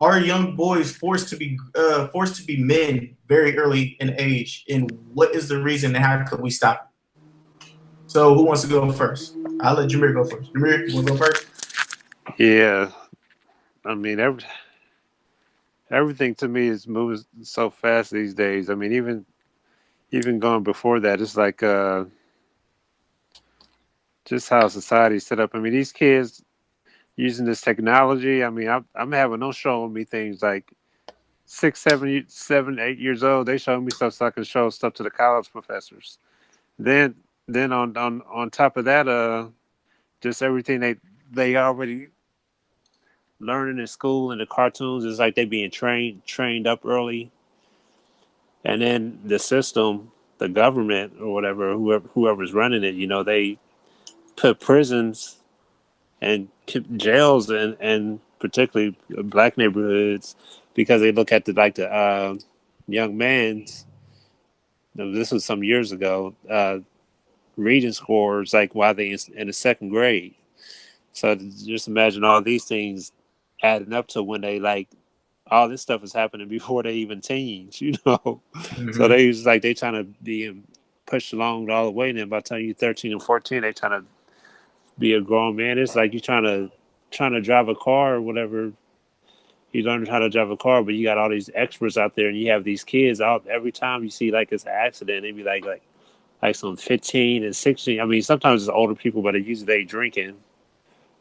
are young boys forced to be men very early in age, and what is the reason, and how could we stop it? So, who wants to go first? I'll let Jameer go first. Jameer, you want to go first? Yeah, I mean everything to me is moving so fast these days. I mean, even going before that, it's like just how society's set up. I mean, these kids using this technology. I mean, I'm having them showing me things like 6, 7, 8 years old. They showing me stuff so I can show stuff to the college professors. Then on top of that, just everything they already learning in school and the cartoons is like they being trained up early, and then the system, the government or whatever, whoever's running it, they put prisons and jails and particularly black neighborhoods because they look at the young man's. This was some years ago. Reading scores like while they in the second grade. So just imagine all these things adding up to when they like all this stuff is happening before they even teens. So Mm-hmm. they was like they trying to be pushed along all the way. And then by the time you're 13 and 14, they trying to be a grown man. It's like you trying to drive a car or whatever. You learn how to drive a car, but you got all these experts out there, and you have these kids out. Every time you see like it's an accident, they be like some 15 and 16. I mean, sometimes it's older people, but it usually they drinking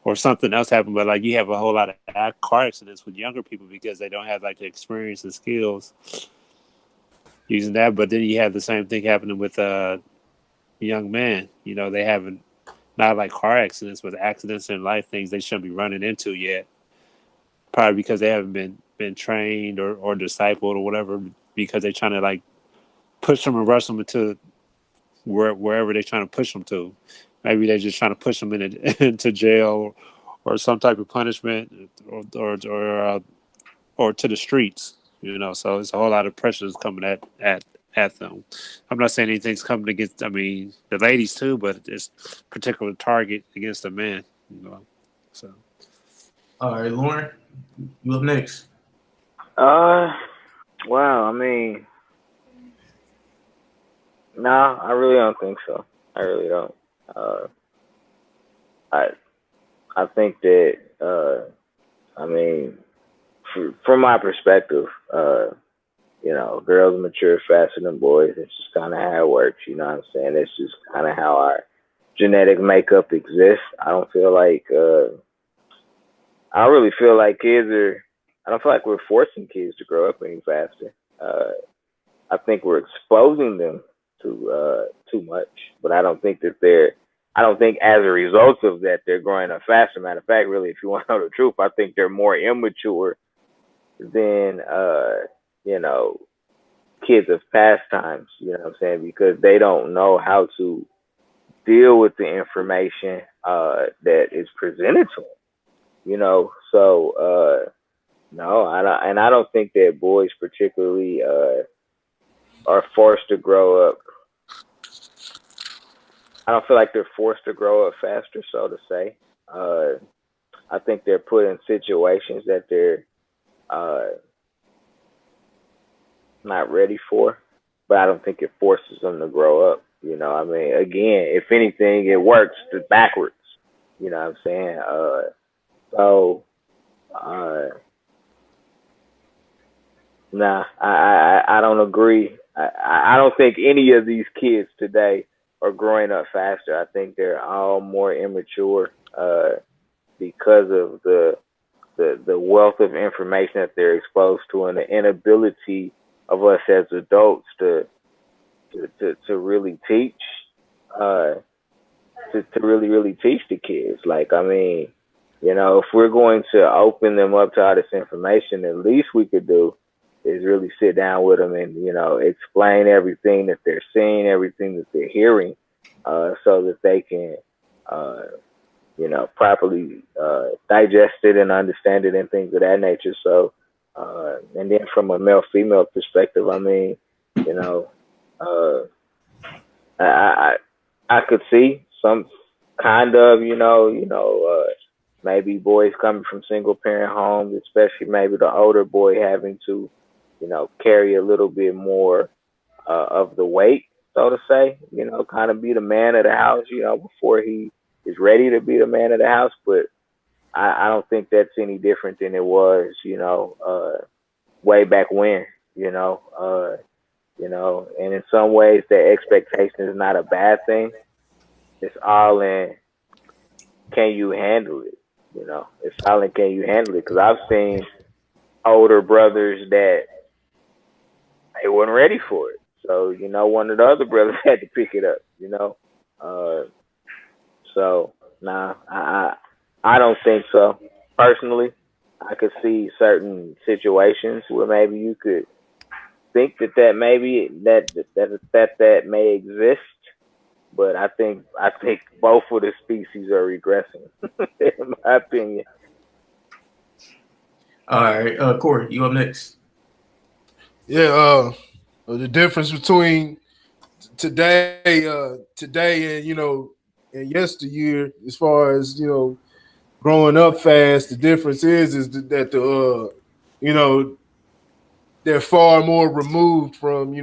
or something else happened. But like you have a whole lot of car accidents with younger people because they don't have like the experience and skills using that. But then you have the same thing happening with young men. They haven't not like car accidents, but accidents in life, things they shouldn't be running into yet. Probably because they haven't been trained or discipled or whatever. Because they're trying to like push them and rush them into wherever they're trying to push them to. Maybe they're just trying to push them into jail or some type of punishment or to the streets. So it's a whole lot of pressures coming at them. I'm not saying anything's coming against. I mean, the ladies too, but it's particular target against the men. So All right, Lauren, you up next. Uh, wow. I mean, no, I really don't think so. I really don't. Uh, I I think that I mean, from my perspective, girls mature faster than boys. It's just kind of how it works. You know what I'm saying? It's just kind of how our genetic makeup exists. I don't really feel like kids are. I don't feel like we're forcing kids to grow up any faster. I think we're exposing them to too much, but I don't think that they're. I don't think as a result of that they're growing up faster. Matter of fact, really, if you want to know the truth, I think they're more immature than you know kids of past times. You know what I'm saying? Because they don't know how to deal with the information that is presented to them. So no, I don't think that boys particularly are forced to grow up. I don't feel like they're forced to grow up faster, so to say. Uh, I think they're put in situations that they're uh, not ready for, but I don't think it forces them to grow up. I mean, again, if anything, it works backwards. You know what I'm saying? So, uh, nah, I don't agree. I don't think any of these kids today are growing up faster. I think they're all more immature because of the wealth of information that they're exposed to and the inability of us as adults to really teach uh to really teach the kids. Like, I mean, if we're going to open them up to all this information, the least we could do is really sit down with them and explain everything that they're seeing, everything that they're hearing, so that they can uh properly digest it and understand it and things of that nature. So, and then from a male female perspective, I mean, you know, uh, I I could see some kind of maybe boys coming from single parent homes, especially maybe the older boy having to, carry a little bit more of the weight, so to say, kind of be the man of the house, before he is ready to be the man of the house. But I don't think that's any different than it was, way back when, and in some ways that expectation is not a bad thing. It's all in, can you handle it? It's all in, can you handle it? Because I've seen older brothers that they weren't ready for it. So, one of the other brothers had to pick it up, So, nah, I don't think so. Personally, I could see certain situations where maybe you could think that maybe that may exist, but I think both of the species are regressing, in my opinion. All right, Corey, you up next. Yeah, the difference between today and and yesteryear, as far as growing up fast, the difference is that they're far more removed from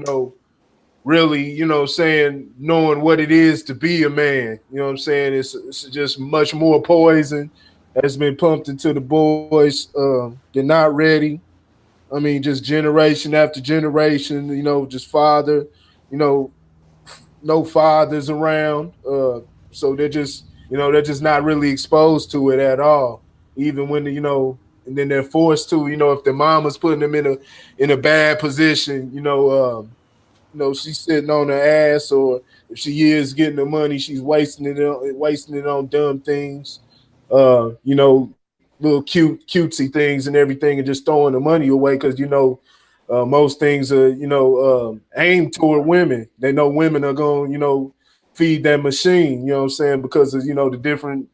really saying knowing what it is to be a man. You know what I'm saying? It's just much more poison that's been pumped into the boys. They're not ready. I mean, just generation after generation, just father, no fathers around. So they're just not really exposed to it at all. Even when, and then they're forced to, if their mama's putting them in a bad position, she's sitting on her ass, or if she is getting the money, she's wasting it on dumb things. Little cutesy things and everything, and just throwing the money away because most things are aimed toward women. They know women are going feed that machine. You know what I'm saying? Because of the different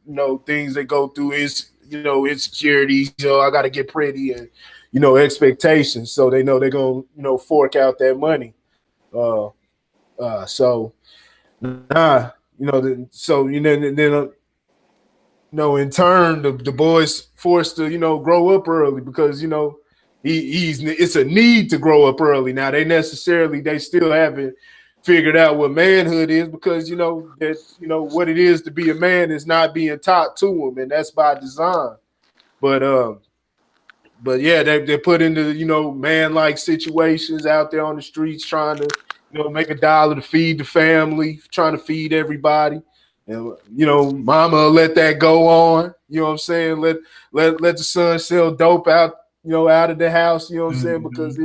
things they go through is insecurities. I got to get pretty and expectations. So they know they're gonna fork out that money. So in turn, the boys forced to, grow up early because, it's a need to grow up early. Now they still haven't figured out what manhood is because, what it is to be a man is not being taught to them, and that's by design. But yeah, they're put into, man-like situations out there on the streets trying to, make $1 to feed the family, trying to feed everybody. And mama will let that go on. You know what I'm saying? Let the son sell dope out, out of the house. You know what I'm saying? Because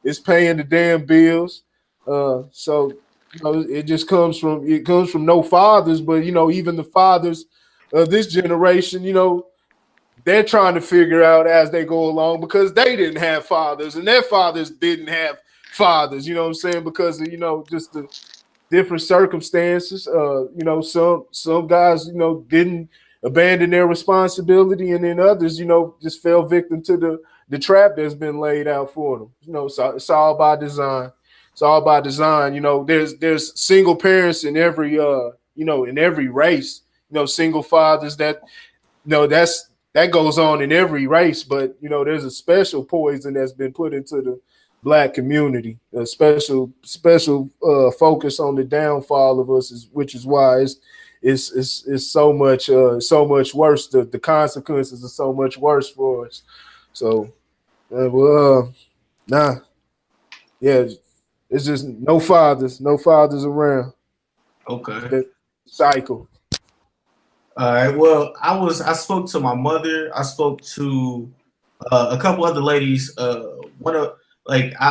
it's paying the damn bills. So it comes from no fathers. But even the fathers of this generation, they're trying to figure out as they go along because they didn't have fathers and their fathers didn't have fathers. You know what I'm saying? Because of, just the different circumstances. Some guys, didn't abandon their responsibility, and then others, just fell victim to the trap that's been laid out for them. So it's all by design. It's all by design. There's single parents in every in every race. Single fathers that that goes on in every race, but there's a special poison that's been put into the Black community, a special focus on the downfall of us, which is why it's so much worse. The consequences are so much worse for us. So, yeah, it's just no fathers around. Okay. The cycle. All right. Well, I spoke to my mother. I spoke to a couple other ladies. I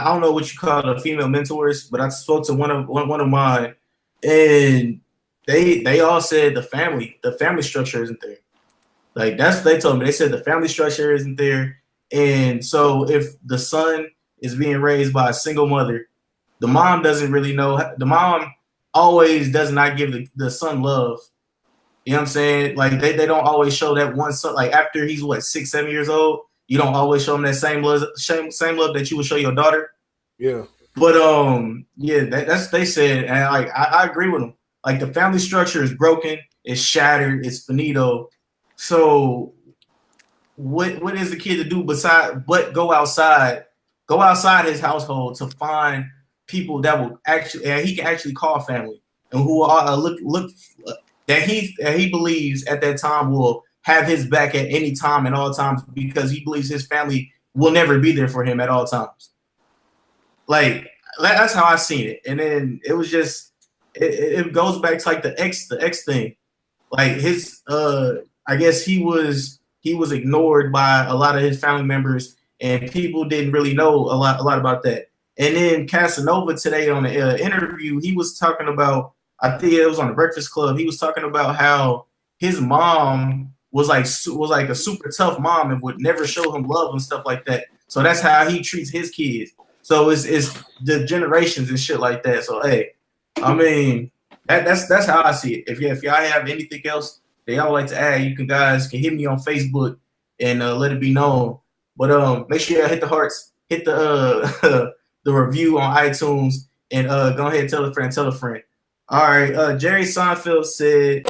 don't know what you call the female mentors, but I spoke to one of mine, and they all said the family structure isn't there. Like they told me. They said the family structure isn't there, and so if the son is being raised by a single mother, the mom doesn't really know. The mom always does not give the son love. You know what I'm saying? Like they don't always show that one son. Like after he's 6, 7 years old, you don't always show him that same love that you would show your daughter. Yeah. But yeah, that's they said, and I agree with them. Like the family structure is broken, it's shattered, it's finito. So what is the kid to do but go outside his household to find people that will actually he can actually call family and who are look that he believes at that time will have his back at any time and all times because he believes his family will never be there for him at all times. Like that's how I seen it, and then it was just it goes back to like the X thing, like his I guess he was ignored by a lot of his family members, and people didn't really know a lot about that. And then Casanova today on the interview, he was talking about, I think it was on the Breakfast Club. He was talking about how his mom was like a super tough mom and would never show him love and stuff like that. So that's how he treats his kids. So it's the generations and shit like that. So hey, I mean that's how I see it. If y'all have anything else that y'all would like to add, you guys can hit me on Facebook and let it be known. But make sure y'all hit the hearts, hit the the review on iTunes, and go ahead and tell a friend. All right, Jerry Seinfeld said.